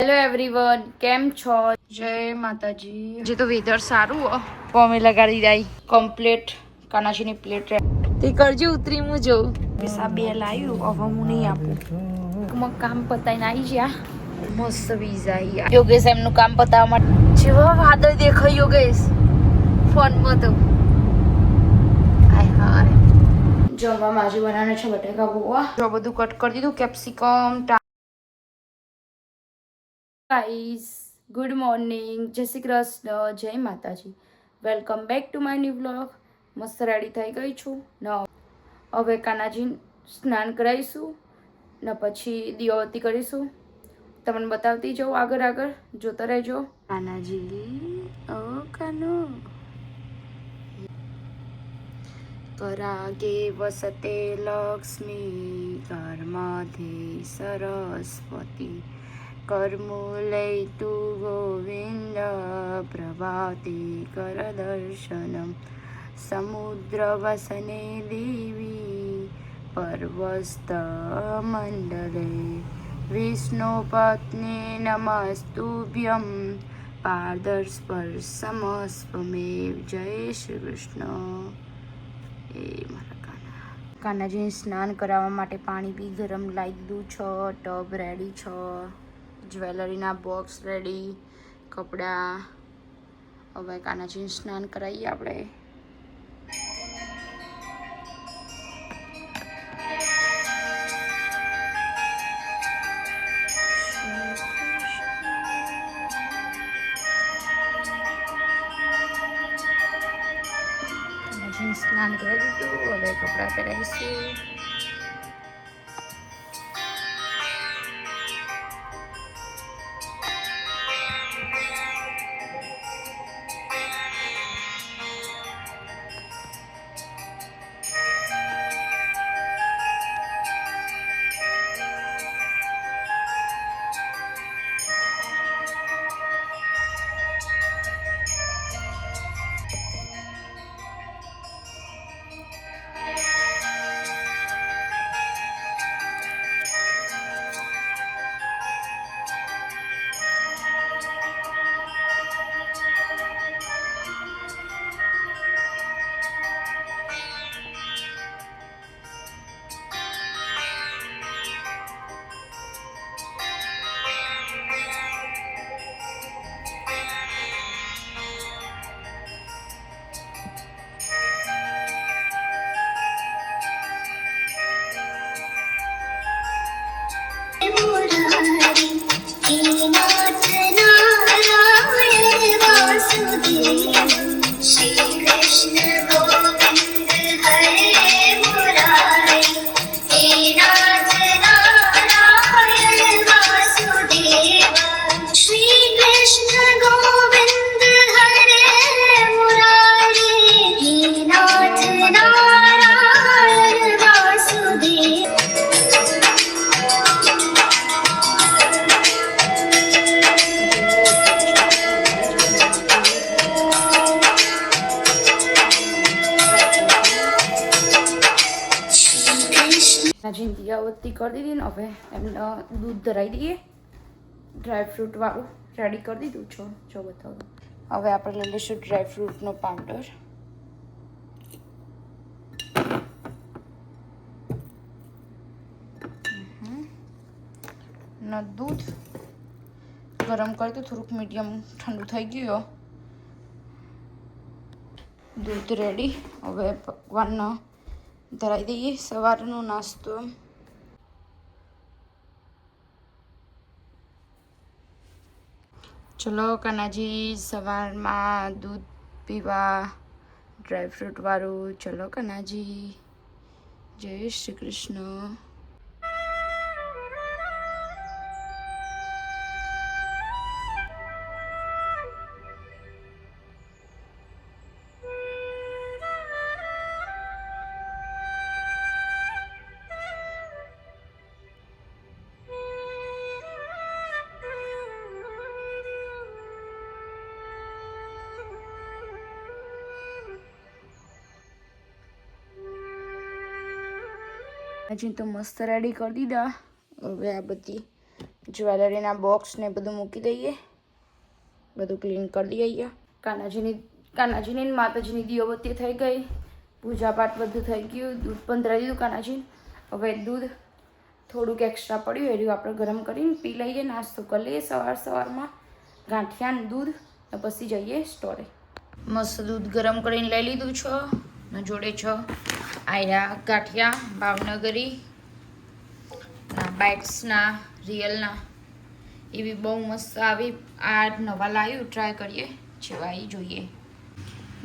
Hello everyone, કેમ છો? જય માતાજી. જે તો વેધર સારું હો, અમે લગાડી દઈ કમ્પ્લીટ કાનાજીની પ્લેટ તે કરજો ઉતરી હું જોઉં પૈસા બે લાવ્યું હવે હું નહીં આપું કામ પતાઈને આવી ગયા. મસ્ત વિઝા યોગેશ એમનું કામ પતાવવા માટે જેવા વાદળ દેખાય યોગેશ ફોનમાં તો જમવામાં આજે બનાવવાનું છે બટાકા પૌવા. જો બધું કટ કરી દીધું, કેપ્સિકમ. ગાઈસ, ગુડ મોર્નિંગ, જય શ્રી કૃષ્ણ, જય માતાજી. Welcome back to my new vlog. મસ્ત રેડી થઈ ગઈ છું ને હવે કાનાજી સ્નાન કરાવીશું ને પછી દિવાબત્તી કરીશું. તમને બતાવતી જાઉં આગળ જોતા રહેજો. કાનાજી ઓ કાનો કરાગે વસતે લક્ષ્મી કર્મથી સરસ્વતી કર્મૂલે તુ ગોવિંદ પ્રભાતે કર દર્શનમ સમુદ્ર વસને દેવી પર્વસ્ત મંડલે વિષ્ણુ પત્ની નમસ્તુભ્યમ પાદસ્પર્શમસ્વમેવ. જય શ્રી કૃષ્ણ. એ મારા કાનાજીને સ્નાન કરાવવા માટે પાણી બી ગરમ લાવી દીધું છે. ટબ રેડી છે, જ્વેલરીના બોક્સ રેડી, કપડાં. હવે કાનાજીને સ્નાન કરાવીએ આપણે. સ્નાન કરી દીધું, હવે કપડાં પહેરાવીશું. કાનાજીની દિવાબત્તી કરી દીધી ને હવે એમને દૂધ ધરાવી દઈએ. ડ્રાયફ્રૂટ વાળું રેડી કરી દીધું છે, જો બતાવું. હવે આપણે લઈ લઈશું ડ્રાયફ્રૂટનો પાવડર. ના દૂધ ગરમ કરી તો થોડુંક મીડિયમ ઠંડુ થઈ ગયું. દૂધ રેડી. હવે ભગવાનનો ધરાવી દઈએ સવારનો નાસ્તો. ચલો કાનાજી સવારમાં દૂધ પીવા, ડ્રાયફ્રૂટ વાળું. ચલો કાનાજી, જય શ્રી કૃષ્ણ. હજી તો મસ્ત રેડી કરી દીધા. હવે આ બધી જ્વેલરીના બોક્સ ને બધું મૂકી દઈએ, બધું ક્લીન કરી દઈએ. અહીંયા કાનાજીની માતાજીની દીવાબત્તી થઈ ગઈ, પૂજાપાઠ બધું થઈ ગયું, દૂધ પણ ધરાવી દીધું કાનાજી. હવે દૂધ થોડુંક એક્સ્ટ્રા પડ્યું એર્યું આપણે ગરમ કરીને પી લઈએ, નાસ્તો કરી લઈએ સવારમાં ગાંઠિયા દૂધ, ને પછી જઈએ સ્ટોરે. મસ્ત દૂધ ગરમ કરીને લઈ લીધું છે ને જોડે છે આયા ગાંઠિયા ભાવનગરી ના બાઇટ્સના રિયલના, એવી બહુ મસ્ત આવી. આ નવા લાવ્યું, ટ્રાય કરીએ જેવા આવી જોઈએ.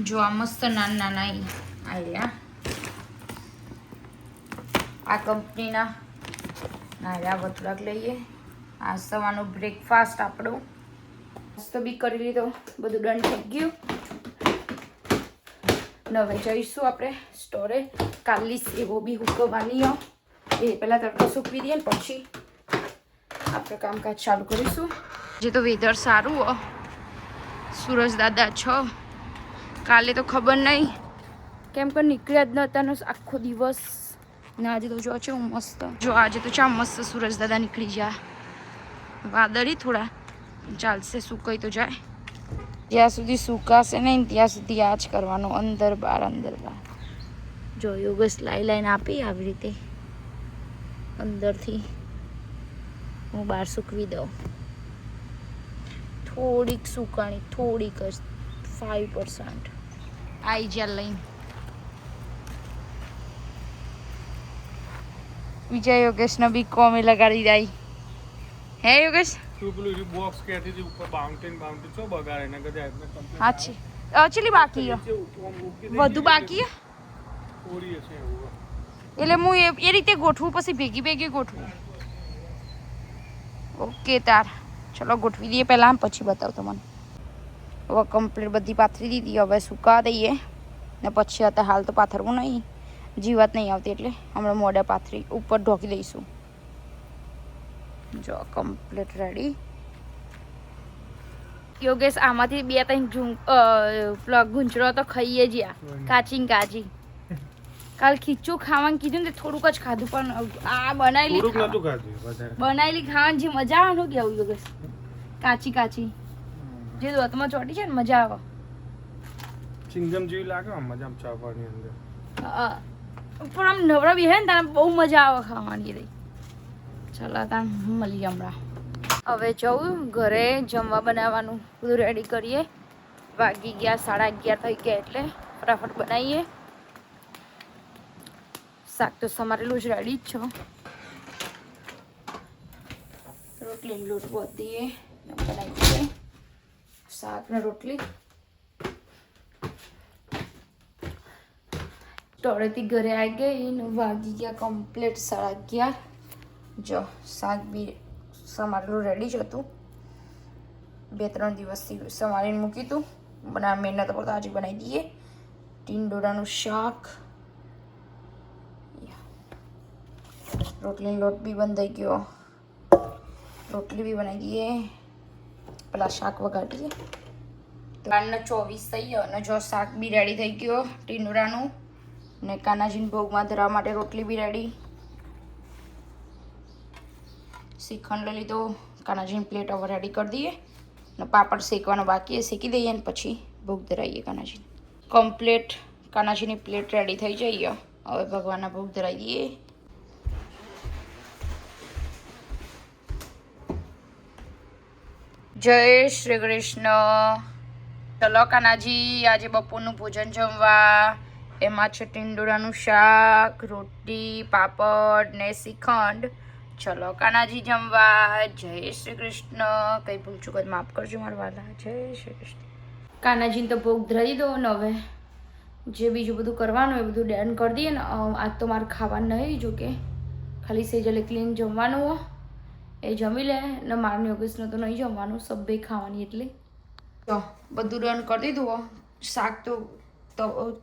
જો આ મસ્ત નાના આયા આ કંપનીના નાયા વતરાક લઈએ. આ સવારનો બ્રેકફાસ્ટ આપણો નાસ્તો બી કરી લીધો, બધું ડન થઈ ગયું. હવે જઈશું આપણે સ્ટોરે. કાલની સેવો બી હુકવવાની એ પહેલાં તડકો સૂકવી દઈએ ને પછી આપણે કામકાજ ચાલુ કરીશું. જે તો વેધર સારું હો, સૂરજ દાદા છો. કાલે તો ખબર નહીં કેમ કે નીકળ્યા જ નહોતા ને આખો દિવસ, ને આજે તો જો છે હું મસ્ત, જો આજે તો ચા મસ્ત સૂરજ દાદા નીકળી ગયા. વાદળી થોડા ચાલશે, સુકાઈ તો જાય. જ્યાં સુધી સુકાશે નહીં ત્યાં સુધી આ જ કરવાનું, અંદર બહાર અંદર બહાર. જો યોગેશ લાઈન આપી આવી રીતે અંદરથી હું બહાર સૂકવી દઉં. થોડીક સુકાણી, થોડીક જ 5% આવી જ્યાં લઈને વિજય યોગેશને બી કોમે લગાડી દાઈ. હે યોગેશ બોક્સ કેટી થી ઉપર બાઉન્ટેન છો બગાડે ને કદા એટલે કમ્પ્લીટ. હાચી ચલી બાકી વધુ બાકી ઓરી છે એવું. એટલે હું એ રીતે ગોઠવું, પછી ભેગી ગોઠવું. ઓકે તાર ચલો ગોઠવી દઈએ પહેલાં, પછી બતાવ તમને. હવે કમ્પ્લીટ બધી પાથરી દીધી, હવે સુકા દઈએ ને પછી અત્યારે હાલ તો પાથરવું નહીં, જીવાત નહીં આવતી એટલે હમણાં મોઢા પાથરી ઉપર ઢોકી દઈશું. જો કમ્પ્લીટ રેડી. યોગેશ આમાંથી 2-3 પ્લગ ગુંચડો તો ખાઈએ જ કાચી. કાલ ખીચું ખાવાનું કીધું ને થોડુંક જ ખાધું, પણ આ બનાવેલી ખાવાની જે મજા આવે ને કેવું યોગેશ, કાચી જે દોતમાં ચોટી છે ને મજા આવે. ચિંગમ જેવી લાગે આમ મજા આમ ચાવવાની અંદર. પણ આમ નવરા બી હે ને તને બહુ મજા આવે ખાવાની રહી. ચાલો તાન મળીએ હમણાં. હવે જવું ઘરે જમવા બનાવવાનું બધું રેડી કરીએ. વાગી ગયા 11:30 થઈ ગયા એટલે ફટાફટ બનાવીએ. શાક તો સમારેલું જ રેડી જ છો. રોટલી લોટ બાંધીએ બનાવી દઈએ શાક ને રોટલી. સ્ટોરેથી ઘરે આવી ગઈ ને વાગી ગયા કમ્પ્લીટ 11:30. જો શાક બી સમારેલું રેડી જ હતું, 2-3 દિવસથી સમારીને મૂકી હતું. મહેનત પર આજે બનાવી દઈએ. ટીંડોળાનું શાક, રોટલીનો લોટ બી બંધાઈ ગયો, રોટલી બી બનાવી દઈએ, પેલા શાક વગાડીએ. 3:24 થઈ ગયો અને જો શાક બી રેડી થઈ ગયો ટીંડોળાનું, ને કાનાજીને ભોગમાં ધરવા માટે રોટલી બી રેડી. શ્રીખંડ લઈ લીધો, કાનાજીની પ્લેટ હવે રેડી કરી દઈએ ને પાપડ શેકવાનો બાકી શેકી દઈએ ને પછી ભોગ ધરાવીએ કાનાજીને. કમ્પ્લીટ કાનાજીની પ્લેટ રેડી થઈ જઈએ. હવે ભગવાનના ભોગ ધરાવી દઈએ. જય શ્રી કૃષ્ણ. ચલો કાનાજી આજે બપોરનું ભોજન જમવા. એમાં છે ટીંડોળાનું શાક, રોટલી, પાપડ ને શ્રીખંડ. ચલો કાનાજી જમવા. જય શ્રી કૃષ્ણ. કંઈ ભૂલ ચૂક માફ કરજો મારા વાલા. જય શ્રી કૃષ્ણ. કાનાજીને તો ભોગ ધરાવી દો ને હવે જે બીજું બધું કરવાનું એ બધું ડન કરી દઈએ ને. આજ તો મારે ખાવાનું નહીં, જો કે ખાલી સેજલે ક્લીન જમવાનું હો એ જમી લે ને મારું યોગેશને તો નહીં જમવાનું, સબ્બે ખાવાની એટલે તો બધું ડન કરી દીધું હો. શાક તો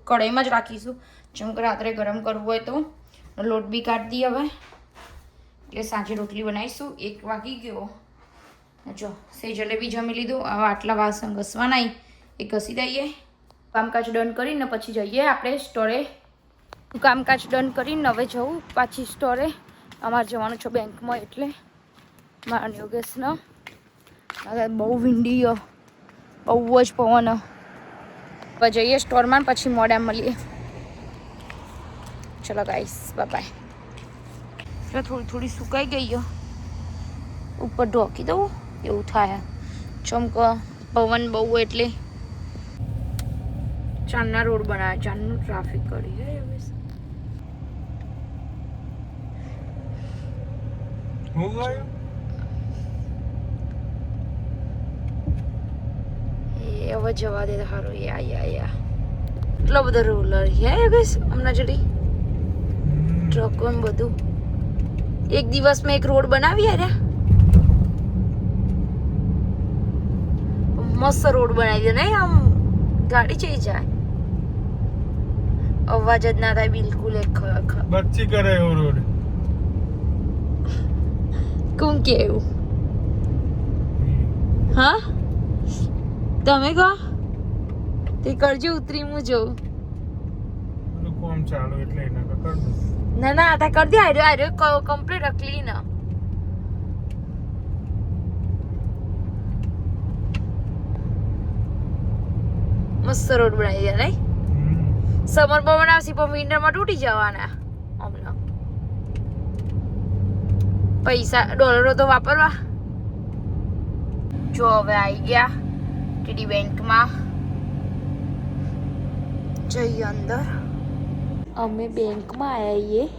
કઢાઈમાં જ રાખીશું, જેમ કે રાત્રે ગરમ કરવું હોય તો. લોટ બી કાઢી દઈએ હવે, એટલે સાંજે રોટલી બનાવીશું. 1 વાગી ગયો. જો સેજલે બી જમી લીધું. હવે આટલા વાસણ ઘસવાના એ ઘસી દઈએ. કામકાજ ડન કરીને પછી જઈએ આપણે સ્ટોરે. કામકાજ ડન કરીને હવે જવું પાછી સ્ટોરે. અમારે જવાનું છે બેંકમાં એટલે મારા યોગેશનો બહુ વિંડી બહુ જ પવન હવે જઈએ સ્ટોરમાં પછી મોડા મળીએ. ચલો ગાઈસ બાય. એટલે થોડી થોડી સુકાઈ ગઈ ઉપર ઢોકી દઉં એવું થાય ચમક પવન બહુ એટલે ચાંદના રોડ બનાવ્યા ચાંદનું ટ્રાફિક કરી છે એ હવે જવા દે સારું યા એટલો બધો રોલર યા ગઈશ હમણાં જડી ટ્રકો ને બધું એક દિવસમાં એક રોડ બનાવી યાર મસ્ત રોડ બનાવી દે નહીં આમ ગાડી ચઈ જાય અવાજ જ ના થાય બિલકુલ એક બચ્ચી કરે એવો રોડ કોણ કેવું હા તમે કહો તે કરજો ઉતરી હું જોઉં કોમ ચાલુ એટલે એના કર દો ના આ કરી દે આર્યો કમ્પ્લીટ અકલી ના મસ્ત રોડ બનાવી દે નહીં સમર માં બનાવશી પણ વિન્ટરમાં તૂટી જવાના હમણાં પૈસા ડોલરો તો વાપરવા જો હવે આવી ગયા ટીડી બેંકમાં જઈએ અંદર અમે બેંકમાં આવ્યા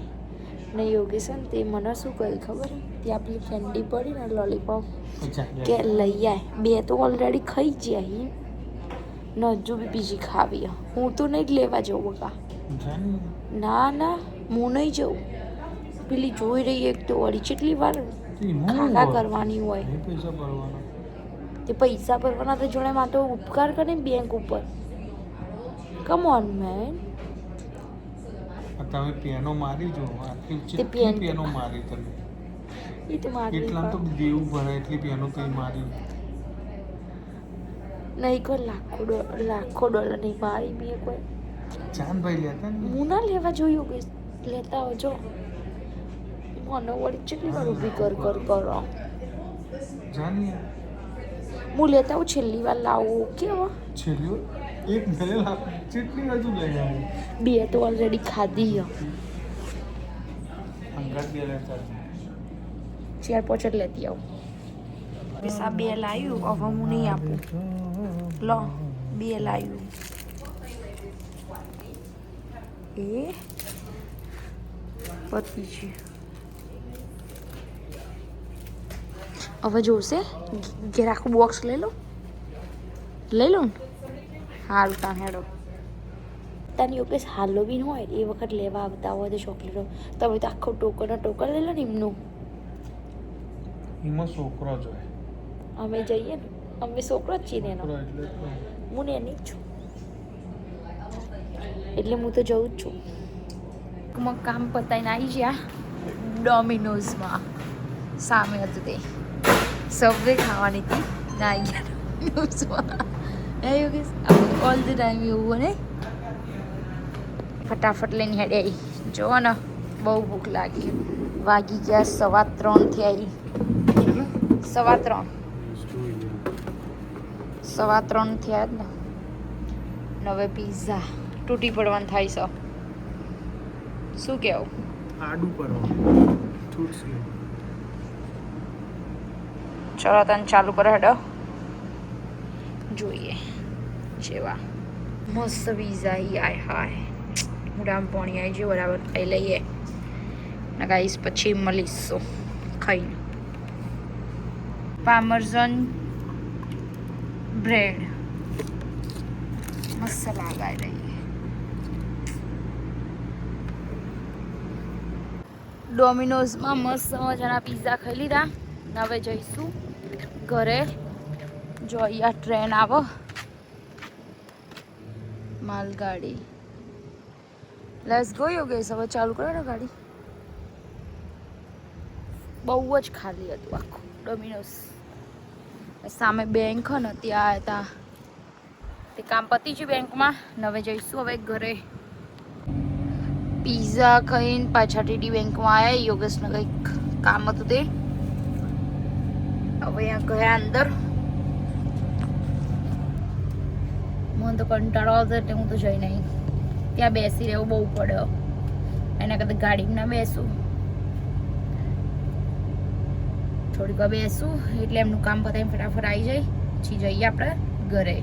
ને યોગેશન તે મને શું કહ્યું ખબર ત્યાં પેલી કેન્ડી પડી ને લોલીપોપ કે લઈ આય બે તો ઓલરેડી ખાઈ ગયા ને હજુ બી બીજી ખાવી હું તો નહીં લેવા જવું બકા ના હું નહીં જઉં પેલી જોઈ રહી એક તો વળી કેટલી વાર ખાખા કરવાની હોય તે પૈસા ભરવાના તો જોડે માટે ઉપકાર કરે બેંક ઉપર કમ ઓન મેન તમે પિયાનો મારી જો તે પિયાનો મારી તમે એ તો મારી એટલા તો દેવું ભરે એટલી પિયાનો કઈ મારી નહીં કોઈ લાખો ડોલર નહીં મારી બી કોઈ ચાંદભાઈ લેતા ને હું ના લેવા જોયું કે લેતા આવજો મને વળી કેટલી વાર ઊભી કરો જાણીએ હું લેતા આવું છેલ્લી વાર લાવું કેવા છેલ્લી એક ભલે લાવ કેટલી હજુ લઈ આવી બે તો ઓલરેડી ખાધી અંગાત બે લેતા ચાર પાંચ જ લેતી આવું પૈસા બે લાવ્યું હવે હું નહીં આપું લો બે લાવ્યું એ પતી છે હવે જોશે ઘેર આખું બોક્સ લઈ લો ને હારું તાં હેડો તાની યોગેશ હાલોવીન હોય એ વખત લેવા આવતા હોય તો ચોકલેટો તમે તો આખો ટોકન લઈ લો ને એમનું એમાં છોકરો જોઈએ અમે જઈએ ને અમે છોકરો જ છીએ ને એનો હું ને એની જ છું એટલે હું તો જઉં જ છું કામ પતાવીને આવી ગયા ડોમિનોઝમાં સામે હતું તે સબવે ખાવાની હતી ના આવી ગયા ડોમિનોઝમાં યોગેશ ઓલ ધ ટાઈમ એવું હોય ને ફટાફટ લઈને હેડે આવી જોવો ને બહુ ભૂખ લાગી વાગી ગયા 3:15 થઈ આવી 3:15 થયા જ ને હવે પીઝા તૂટી પડવાનું થાય છે શું કેવું આડું કરવાનું છૂટશે ચલો તને ચાલુ કરો હેડો જોઈએ જેવા મસ્ત પીઝા આય હાય મોઢામાં પાણી આવી ગયું બરાબર ખાઈ લઈએ ને ગાઈસ પછી મળીશું ખાઈને પાર્મેઝન બ્રેડ મસ્ત લાગાઈ રહી ડોમિનોઝમાં મસ્ત મજાના પીઝા ખાઈ લીધા હવે જઈશું ઘરે જો અહીંયા ટ્રેન આવો માલગાડી લેટ્સ ગો યોગેશ હવે ચાલુ કરો ને ગાડી બહુ જ ખાલી હતું આખું ડોમિનોઝ સામે બેંક ને ત્યાં હતા તે કામ પતી છે બેંકમાં હવે જઈશું હવે ઘરે પીઝા ખાઈને પાછા ટીડી બેંકમાં આવ્યા યોગેશને કંઈક કામ હતું તે હવે અહીંયા ગયા અંદર. મને તો કંટાળો આવતો એટલે હું તો જઈ નહીં. ત્યાં બેસી રહેવું બહુ પડે. એના કરતાં ગાડીમાં ના બેસું. થોડીક વાર બેસું એટલે એમનું કામ પતાવીને ફટાફટ આવી જાય. પછી જઈએ આપણે ઘરે.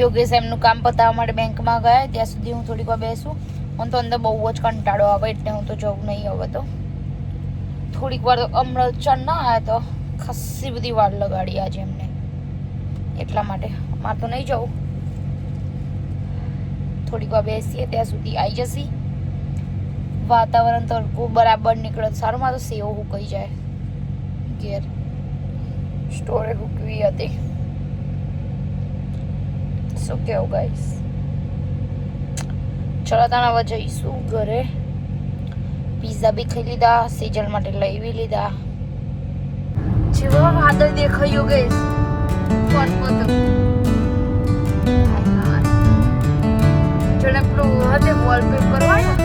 યોગેશ એમનું કામ પતાવવા માટે બેંકમાં ગયા. ત્યાં સુધી હું થોડીક વાર બેસું. મને તો અંદર બહુ જ કંટાળો આવે એટલે હું તો જવું નહીં હવે તો. થોડીક વાર અમૃતસર ના આવ્યા તો ખાસી બધી વાર લગાડી આજે એમને. એટલા માટે મારે તો નહીં જવું. થોડીક વાર બેસીએ ત્યાં સુધી આવી જશે. વાતાવરણ તો બરાબર નીકળે સારું. મારે તો સેવ હુકાઈ જાય ઘેર. સ્ટોરે હુકવી હતી. શું કેવું ગાઈસ? ચલો તાણ હવે જઈશું ઘરે. પીઝા બી ખાઈ લીધા. સેજલ માટે લઈ બી લીધા. જેવા વાદળ દેખાયું ગાઈસ. કોણ પોતો જોને પેલું હતે વોલપેપર વાળા.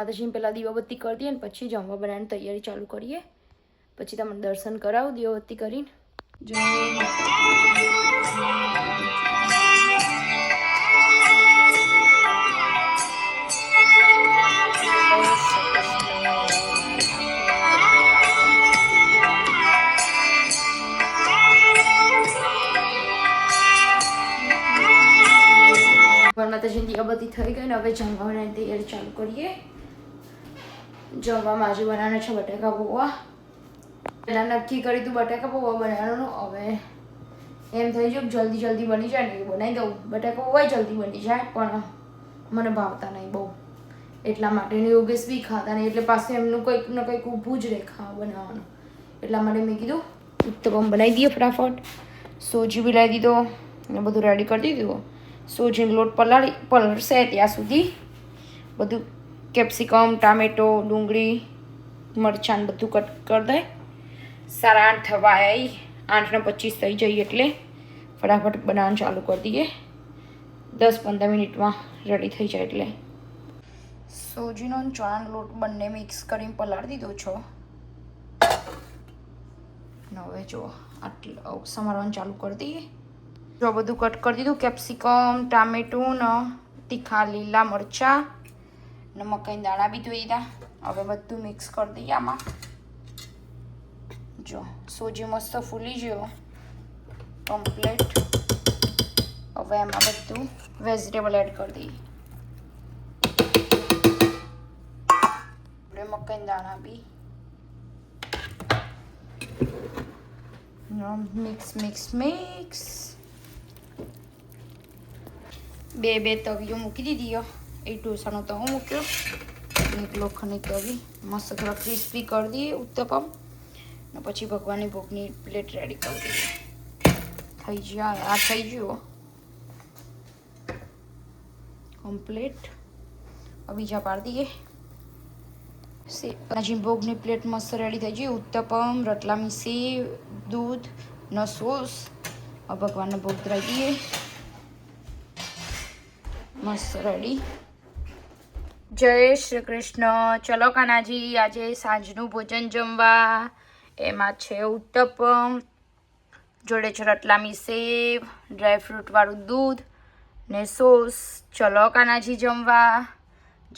માતાજીને પહેલાં દીવાબત્તી કરી દઈએ ને પછી જમવા બનાવવાની તૈયારી ચાલુ કરીએ. પછી તમને દર્શન કરાવું દીવાબત્તી કરીને. માતાજીની દીવાબત્તી થઈ ગઈ ને હવે જમવા બનાવવાની તૈયારી ચાલુ કરીએ. જમવામાં આજે બનાવવાના છે બટાકા પૌવા. પહેલાં નક્કી કર્યું હતું બટાકા પૌવા બનાવવાનું. હવે એમ થઈ ગયું જલ્દી જલ્દી બની જાય ને એ બનાવી દઉં. બટાકા પૌવા જલ્દી બની જાય પણ મને ભાવતા નહીં બહુ. એટલા માટે યોગેશ બી ખાતા નહીં એટલે પાછું એમનું કંઈક ને કંઈક ઊભું જ રહે ખાવા બનાવવાનું. એટલા માટે મેં કીધું ઉત્તપમ બનાવી દઈએ ફટાફટ. સોજી બી લાવી દીધો ને બધું રેડી કરી દીધું. સોજીનો લોટ પલળશે ત્યાં સુધી બધું કેપ્સિકમ, ટામેટો, ડુંગળી, મરચાં બધું કટ કરી દે. 8:30 થવા આવી. 8:25 થઈ જઈએ એટલે ફટાફટ બનાવવાનું ચાલુ કરી દઈએ. 10-15 મિનિટમાં રેડી થઈ જાય એટલે. સોજીનો અને ચણાનો લોટ બંને મિક્સ કરીને પલાળી દીધો છો. હવે જો આટલું સમારવાનું ચાલુ કરી દઈએ. જો બધું કટ કરી દીધું. કેપ્સિકમ, ટામેટું ને તીખા લીલા મરચાં ને મકાઈના દાણા બી ધોઈ દીધા. હવે બધું મિક્સ કરી દઈએ આમાં. જો સોજી મસ્ત ફૂલી ગયો કમ્પ્લીટ. હવે એમાં બધું વેજીટેબલ એડ કરી દઈએ. આપણે મકાઈના દાણા બી મિક્સ મિક્સ મિક્સ. બે તવીઓ મૂકી દીધી. એક ઢોસાનો તવો મૂક્યો અને એક લોખંડની તવી. મસ્ત થોડા ક્રિસ્પી કરી દઈએ ઉત્તપમ ને પછી ભગવાનની ભોગની પ્લેટ રેડી કરી દઈએ. થઈ જાય આ થઈ ગયો કમ્પ્લીટ. બીજા પાડી દઈએ. સેવ ભોગની પ્લેટ મસ્ત રેડી થઈ ગઈ. ઉત્તપમ, રતલામી સેવ, દૂધ નો સોસ. ભગવાનનો ભોગ ધરાવી દઈએ. મસ્ત રેડી. જય શ્રી કૃષ્ણ. ચલો કાનાજી, આજે સાંજનું ભોજન જમવા. એમાં છે ઉત્તપમ, જોડે છે રતલામી સેવ, ડ્રાયફ્રૂટવાળું દૂધ ને સોસ. ચલો કાનાજી જમવા.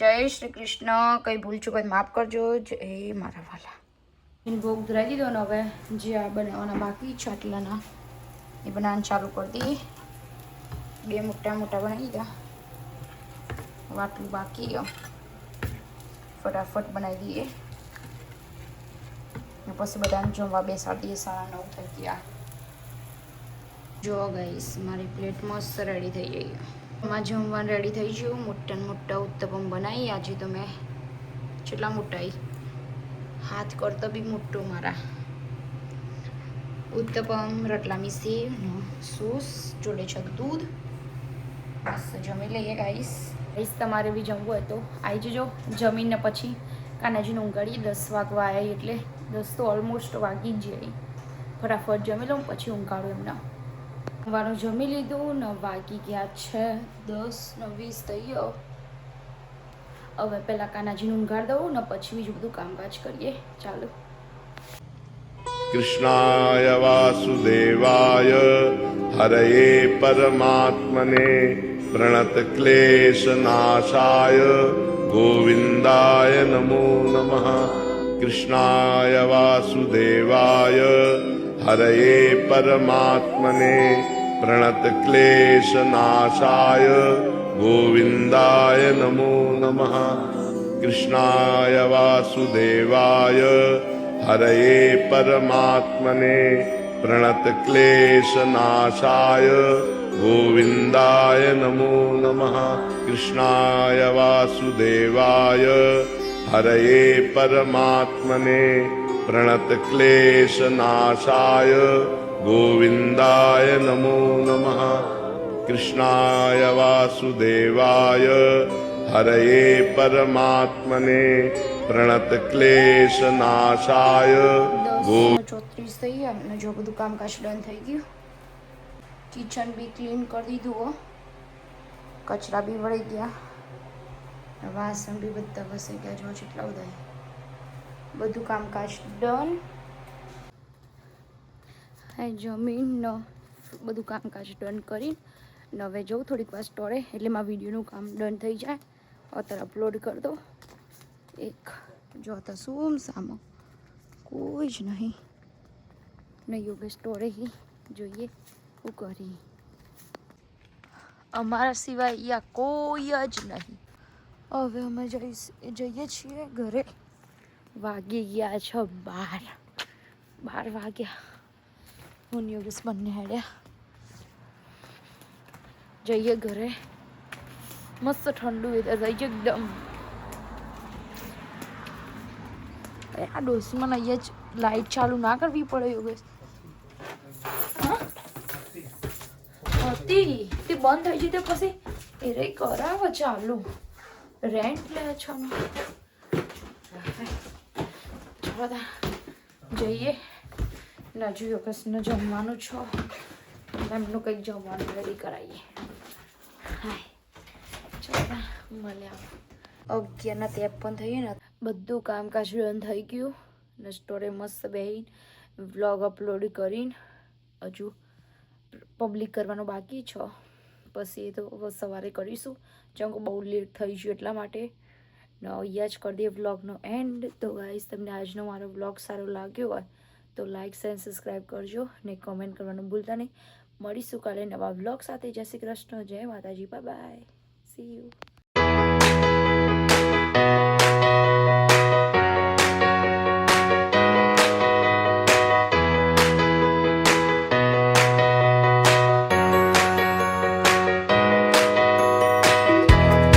જય શ્રી કૃષ્ણ. કંઈ ભૂલ ચૂક હોય માફ કરજો. જય મારા વાલા. ભોગ ધરાવી દીધો ને હવે જે આ બનાવવાના બાકી છે આટલાના એ બનાવવાનું ચાલુ કરી દઈએ. 2 મોટા મોટા બનાવી દીધા, આટલું બાકી ફટાફટ બનાવી દઈએ ને પછી બધાને જમવા બેસાડી દઈએ. 9:30 થઈ ગયા. જો ગાઈસ મારી પ્લેટ મસ્ત રેડી થઈ ગઈ. એમાં જમવાનું રેડી થઈ ગયું. મોટા મોટા ઉત્તપમ બનાવી. આજે તો મેં કેટલા મોટા હાથ કરતો બી મોટો મારા. ઉત્તપમ, રતલામી સેવ, સોસ, જોડે છે દૂધ. મસ્ત જમી લઈએ ગાઈસ. તમારે બી જમવું હોય તો આવી જજો. જમીને પછી કાનાજીને ઊંઘાડીએ. 10 વાગવા આવ્યા એટલે 10 તો ઓલમોસ્ટ વાગી જ જાય. ફટાફટ જમી લઉં પછી ઊંઘાડું એમને. જમવાનું જમી લીધું ને વાગી ગયા છે 10:20 થઈ ગયો. હવે પહેલાં કાનાજીને ઊંઘાડી દઉં ને પછી બીજું બધું કામકાજ કરીએ. ચાલો. कृष्णाय वासुदेवाय हरये परमात्मने प्रणतक्लेशनाशाय गोविन्दाय नमो नमः। कृष्णाय वासुदेवाय हरये परमात्मने प्रणतक्लेशनाशाय गोविन्दाय नमो नमः। कृष्णाय वासुदेवाय हरये परमात्मने प्रणतक्लेशनाशाय गोविन्दाय नमो नमः। कृष्णाय वासुदेवाय हरये परमात्मने प्रणतक्लेशनाशाय गोविन्दाय नमो नमः। कृष्णाय वासुदेवाय हरये परमात्मने प्रणतक्लेशनाशाय 10:34 થઈ ગયા અને જો બધું કામકાજ ડન થઈ ગયું. કિચન બી ક્લીન કરી દીધું. કચરા બી વળી ગયા. વાસણ બી બધા વસાઈ ગયા. જો જેટલા બધા બધું કામકાજ ડન. જમીન બધું કામકાજ ડન કરી હવે જવું થોડીક વાર સ્ટોરે એટલે મારા વિડીયોનું કામ ડન થઈ જાય. અત્યારે અપલોડ કરી દો. એક જોતા શું સામો કોઈ જ નહીં યોગેશ સ્ટોરે જોઈએ શું કરી. અમારા સિવાય અહીંયા કોઈ જ નહીં. હવે અમે જઈએ છીએ ઘરે. વાગી ગયા છે 12 વાગ્યા. હું યોગેશ બંને હેડ્યા. જઈએ ઘરે. મસ્ત ઠંડુ વેધર થઈ ગયું એકદમ. આ ડોસીમાં અહીંયા જ લાઈટ ચાલુ ના કરવી પડે યોગેશ. હતી તે બંધ થઈ જતી પછી એ રહી કરાવે ચાલુ. રેન્ટ લે છે જઈએ નજુ યોગેશને જમવાનું છો એમનું કંઈક જમવાનું રેડી કરાવીએ. હાય ચાલો મળ્યા. 11:53 થઈ ને બધું કામકાજ ડન થઈ ગયું ને સ્ટોરે મસ્ત બેહીને વ્લોગ અપલોડ કરીને હજુ પબ્લિક કરવાનો બાકી છે. પછી એ તો સવારે કરીશું. ચંકો બહુ લેટ થઈ ગયું એટલા માટે ને અહીંયા જ કરી દઈએ વ્લોગનો એન્ડ. તો ગાઈસ તમને આજનો મારો વ્લોગ સારો લાગ્યો હોય તો લાઇક એન્ડ સબસ્ક્રાઈબ કરજો ને કોમેન્ટ કરવાનું ભૂલતા નહીં. મળીશું કાલે નવા વ્લોગ સાથે. જય શ્રી કૃષ્ણ. જય માતાજી. Bye bye. C you.